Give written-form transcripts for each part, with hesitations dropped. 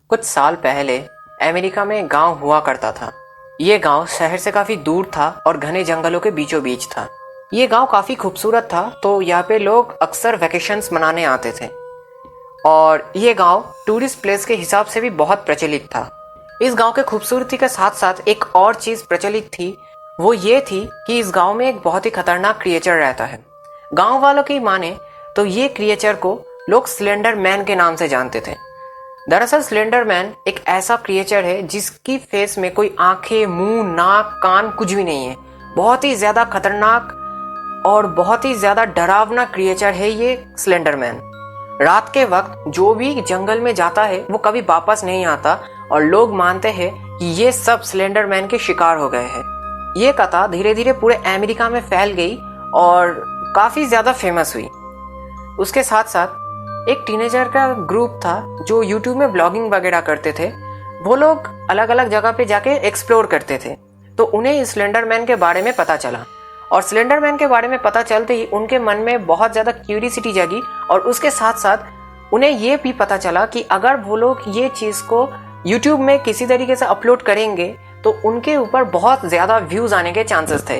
कुछ साल पहले अमेरिका में एक गांव हुआ करता था। ये गांव शहर से काफी दूर था और घने जंगलों के बीचों बीच था। ये गांव काफी खूबसूरत था, तो यहाँ पे लोग अक्सर वैकेशंस मनाने आते थे और ये गांव टूरिस्ट प्लेस के हिसाब से भी बहुत प्रचलित था। इस गांव के खूबसूरती के साथ साथ एक और चीज प्रचलित थी, वो ये थी कि इस गांव में एक बहुत ही खतरनाक क्रिएचर रहता है। गांव वालों की माने तो ये क्रिएचर को लोग स्लेंडर मैन के नाम से जानते थे। दरअसल स्लेंडर मैन एक ऐसा क्रिएचर है जिसकी फेस में कोई आंखें, मुंह, नाक, कान कुछ भी नहीं है। बहुत ही ज्यादा खतरनाक और बहुत ही ज्यादा डरावना क्रिएचर है ये स्लेंडर मैन। रात के वक्त जो भी जंगल में जाता है वो कभी वापस नहीं आता और लोग मानते हैं कि ये सब स्लेंडर मैन के शिकार हो गए हैं। ये कथा धीरे धीरे पूरे अमेरिका में फैल गई और काफी ज्यादा फेमस हुई। उसके साथ साथ एक टीनेजर का ग्रुप था जो यूट्यूब में ब्लॉगिंग वगैरह करते थे। वो लोग अलग अलग जगह पे जाके एक्सप्लोर करते थे, तो उन्हें स्लेंडर मैन के बारे में पता चला और स्लेंडर मैन के बारे में पता चलते ही उनके मन में बहुत ज़्यादा क्यूरियोसिटी जागी और उसके साथ साथ उन्हें ये भी पता चला कि अगर वो लोग ये चीज़ को यूट्यूब में किसी तरीके से अपलोड करेंगे तो उनके ऊपर बहुत ज़्यादा व्यूज़ आने के चांसेस थे।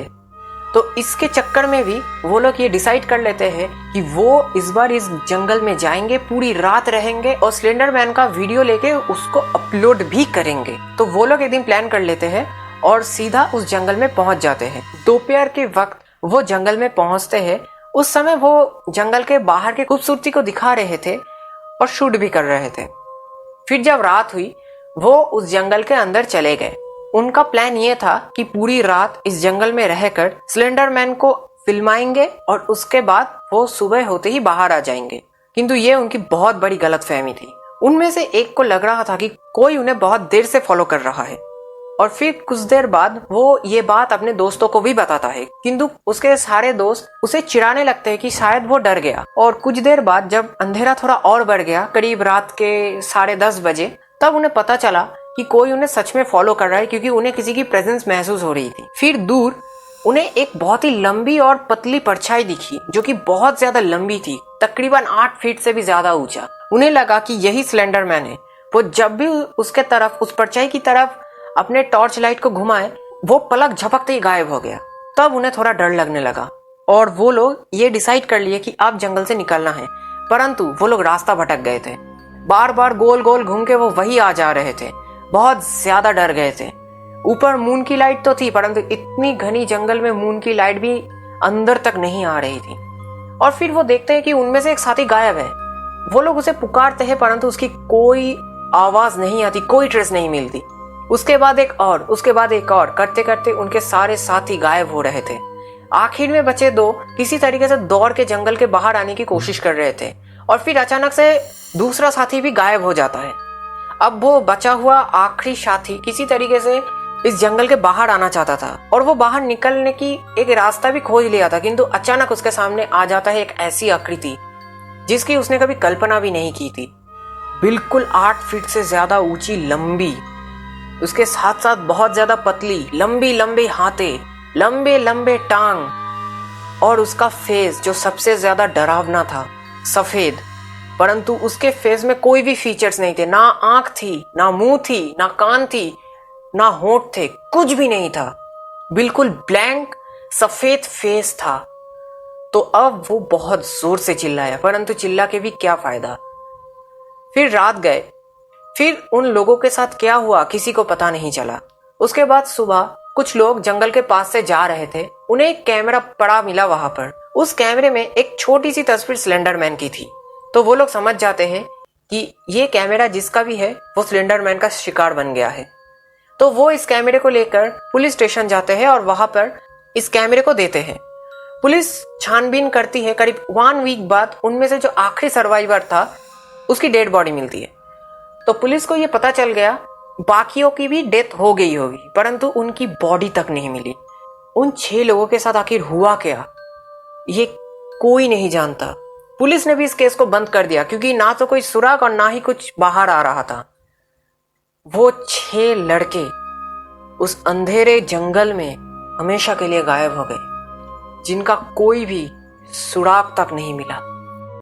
तो इसके चक्कर में भी वो लोग ये डिसाइड कर लेते हैं कि वो इस बार इस जंगल में जाएंगे, पूरी रात रहेंगे और स्लेंडर मैन का वीडियो लेके उसको अपलोड भी करेंगे। तो वो लोग एक दिन प्लान कर लेते हैं और सीधा उस जंगल में पहुंच जाते हैं। दोपहर के वक्त वो जंगल में पहुंचते हैं। उस समय वो जंगल के बाहर की खूबसूरती को दिखा रहे थे और शूट भी कर रहे थे। फिर जब रात हुई वो उस जंगल के अंदर चले गए। उनका प्लान ये था कि पूरी रात इस जंगल में रहकर स्लेंडर मैन को फिल्माएंगे और उसके बाद वो सुबह होते ही बाहर आ जाएंगे। किंतु ये उनकी बहुत बड़ी गलतफहमी थी। उनमें से एक को लग रहा था कि कोई उन्हें बहुत देर से फॉलो कर रहा है और फिर कुछ देर बाद वो ये बात अपने दोस्तों को भी बताता है, किंतु उसके सारे दोस्त उसे चिढ़ाने लगते हैं कि शायद वो डर गया। और कुछ देर बाद जब अंधेरा थोड़ा और बढ़ गया, करीब रात के 10:30 बजे, तब उन्हें पता चला कि कोई उन्हें सच में फॉलो कर रहा है, क्योंकि उन्हें किसी की प्रेजेंस महसूस हो रही थी। फिर दूर उन्हें एक बहुत ही लंबी और पतली परछाई दिखी जो कि बहुत ज्यादा लंबी थी, तकरीबन 8 फीट से भी ज्यादा ऊंचा। उन्हें लगा कि यही स्लेंडर मैन है। वो जब भी उसके तरफ, उस परछाई की तरफ अपने टॉर्च लाइट को घुमाए, वो पलक झपकते ही गायब हो गया। तब उन्हें थोड़ा डर लगने लगा और वो लोग ये डिसाइड कर लिए कि अब जंगल से निकलना है। परंतु वो लोग रास्ता भटक गए थे। बार बार गोल गोल घूम के वो वही आ जा रहे थे। बहुत ज्यादा डर गए थे। ऊपर मून की लाइट तो थी, परंतु इतनी घनी जंगल में मून की लाइट भी अंदर तक नहीं आ रही थी। और फिर वो देखते हैं कि उनमें से एक साथी गायब है। वो लोग उसे पुकारते हैं परंतु उसकी कोई आवाज नहीं आती, कोई ट्रेस नहीं मिलती। उसके बाद एक और, उसके बाद एक और, करते करते उनके सारे साथी गायब हो रहे थे। आखिर में बचे 2 किसी तरीके से दौड़ के जंगल के बाहर आने की कोशिश कर रहे थे और फिर अचानक से दूसरा साथी भी गायब हो जाता है। अब वो बचा हुआ आखिरी साथी किसी तरीके से इस जंगल के बाहर आना चाहता था और वो बाहर निकलने की एक रास्ता भी खोज लिया था, किंतु अचानक उसके सामने आ जाता है एक ऐसी आकृति जिसकी उसने कभी कल्पना भी नहीं की थी। बिल्कुल 8 फीट से ज्यादा ऊंची, लंबी, उसके साथ साथ बहुत ज्यादा पतली, लंबी लंबी हाथे, लंबे लंबे टांग और उसका फेस जो सबसे ज्यादा डरावना था, सफेद। परंतु उसके फेस में कोई भी फीचर्स नहीं थे। ना आंख थी, ना मुंह थी, ना कान थी, ना होंठ थे, कुछ भी नहीं था। बिल्कुल ब्लैंक सफेद फेस था। तो अब वो बहुत जोर से चिल्लाया, परंतु चिल्ला के भी क्या फायदा। फिर रात गए। फिर उन लोगों के साथ क्या हुआ किसी को पता नहीं चला। उसके बाद सुबह कुछ लोग जंगल के पास से जा रहे थे। उन्हें एक कैमरा पड़ा मिला वहां पर। उस कैमरे में एक छोटी सी तस्वीर स्लेंडर मैन की थी। तो वो लोग समझ जाते हैं कि ये कैमरा जिसका भी है वो स्लेंडर मैन का शिकार बन गया है। तो वो इस कैमरे को लेकर पुलिस स्टेशन जाते हैं और वहां पर इस कैमरे को देते हैं। पुलिस छानबीन करती है। करीब 1 वीक बाद उनमें से जो आखिरी सर्वाइवर था उसकी डेड बॉडी मिलती है। तो पुलिस को ये पता चल गया बाकियों की भी डेथ हो गई होगी, परंतु उनकी बॉडी तक नहीं मिली। उन 6 लोगों के साथ आखिर हुआ क्या, ये कोई नहीं जानता। पुलिस ने भी इस केस को बंद कर दिया क्योंकि ना तो कोई सुराग और ना ही कुछ बाहर आ रहा था। वो 6 लड़के उस अंधेरे जंगल में हमेशा के लिए गायब हो गए, जिनका कोई भी सुराग तक नहीं मिला।